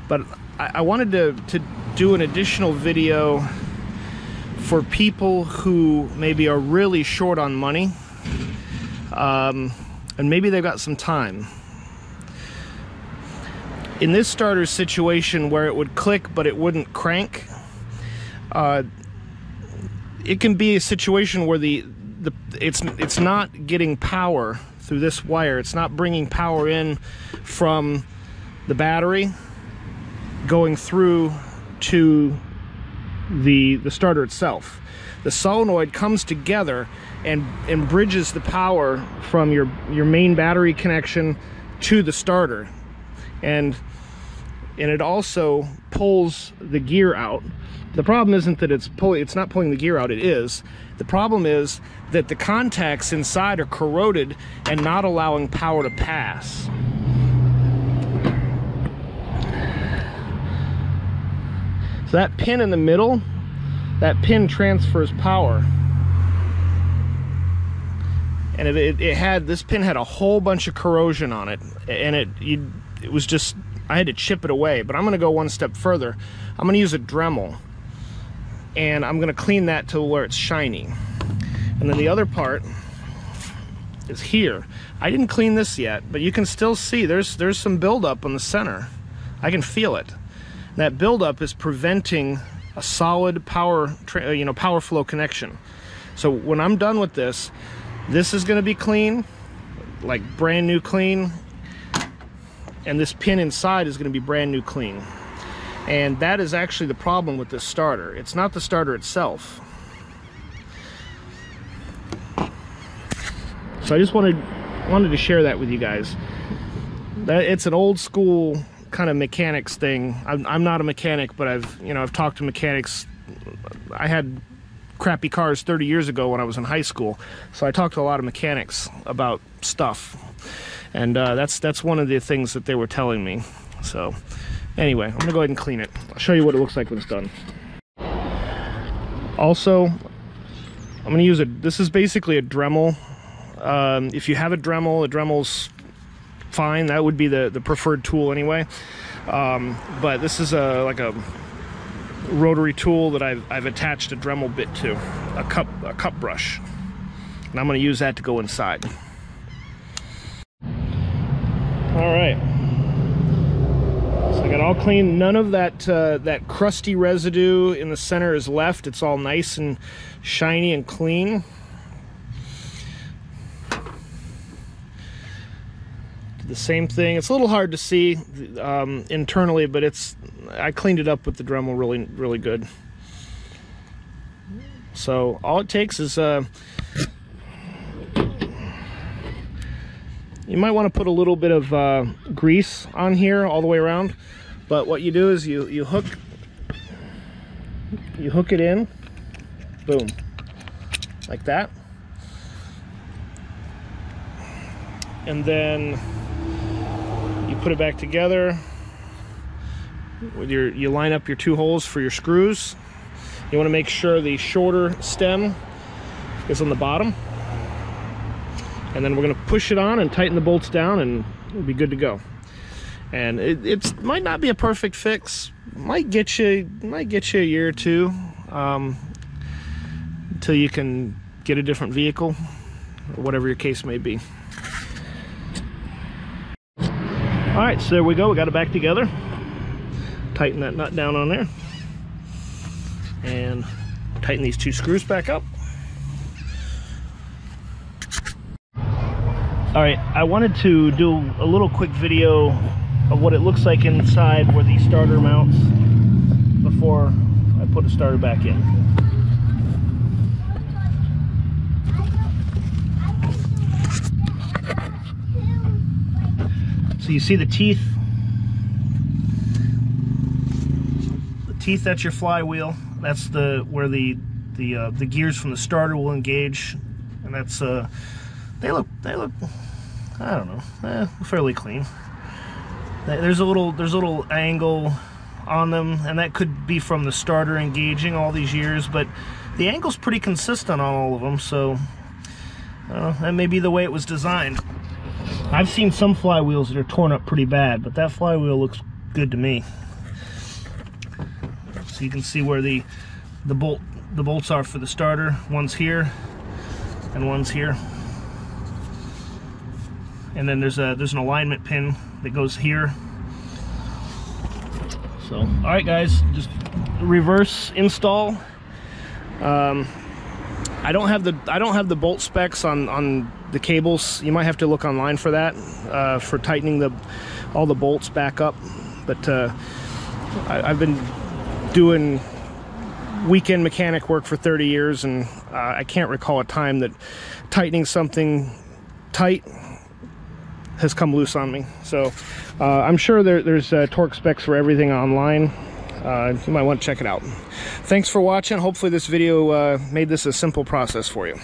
But I wanted to do an additional video for people who maybe are really short on money, and maybe they've got some time. In this starter situation where it would click but it wouldn't crank, it can be a situation where it's not getting power through this wire. It's not bringing power in from the battery going through to the starter itself. The solenoid comes together and bridges the power from your main battery connection to the starter, and it also pulls the gear out. The problem isn't that it's not pulling the gear out, it is. The problem is that the contacts inside are corroded and not allowing power to pass. So that pin in the middle, that pin transfers power. And this pin had a whole bunch of corrosion on it, and it was just, I had to chip it away. But I'm going to go one step further. I'm going to use a Dremel, and I'm going to clean that to where it's shiny. And then the other part is here. I didn't clean this yet, but you can still see there's some buildup on the center. I can feel it. That buildup is preventing a solid power flow connection. So when I'm done with this is going to be clean, like brand new clean, and this pin inside is going to be brand new clean. And that is actually the problem with this starter. It's not the starter itself. So I just wanted to share that with you guys. It's an old school kind of mechanics thing. I'm not a mechanic, but I've talked to mechanics. I had crappy cars 30 years ago when I was in high school, so I talked to a lot of mechanics about stuff, and that's one of the things that they were telling me. So anyway, I'm gonna go ahead and clean it. I'll show you what it looks like when it's done. Also, I'm gonna use this is basically a Dremel. If you have a Dremel's fine. That would be the preferred tool anyway. But this is like a rotary tool that I've attached a Dremel bit to, a cup brush, and I'm going to use that to go inside. All right, so I got all clean. None of that crusty residue in the center is left. It's all nice and shiny and clean. The same thing. It's a little hard to see internally, but I cleaned it up with the Dremel really good. So all it takes is you might want to put a little bit of grease on here all the way around, but what you do is you hook it in, boom, like that, and then you put it back together with you line up your two holes for your screws. You want to make sure the shorter stem is on the bottom, and then we're going to push it on and tighten the bolts down, and it'll be good to go. And it might not be a perfect fix, might get you a year or two until you can get a different vehicle, or whatever your case may be. All right, so there we go. We got it back together. Tighten that nut down on there, and tighten these two screws back up. All right, I wanted to do a little quick video of what it looks like inside where the starter mounts before I put the starter back in. So you see the teeth. The teeth, that's your flywheel. That's where the gears from the starter will engage, and that's they look I don't know, fairly clean. There's a little angle on them, and that could be from the starter engaging all these years, but the angle's pretty consistent on all of them, so that may be the way it was designed. I've seen some flywheels that are torn up pretty bad, but that flywheel looks good to me. So you can see where the bolts are for the starter. One's here and one's here. And then there's an alignment pin that goes here. So, all right, guys, just reverse install. I don't have the bolt specs on the cables. You might have to look online for that, for tightening all the bolts back up. But I've been doing weekend mechanic work for 30 years, and I can't recall a time that tightening something tight has come loose on me. So I'm sure there's torque specs for everything online. You might want to check it out. Thanks for watching. Hopefully this video made this a simple process for you.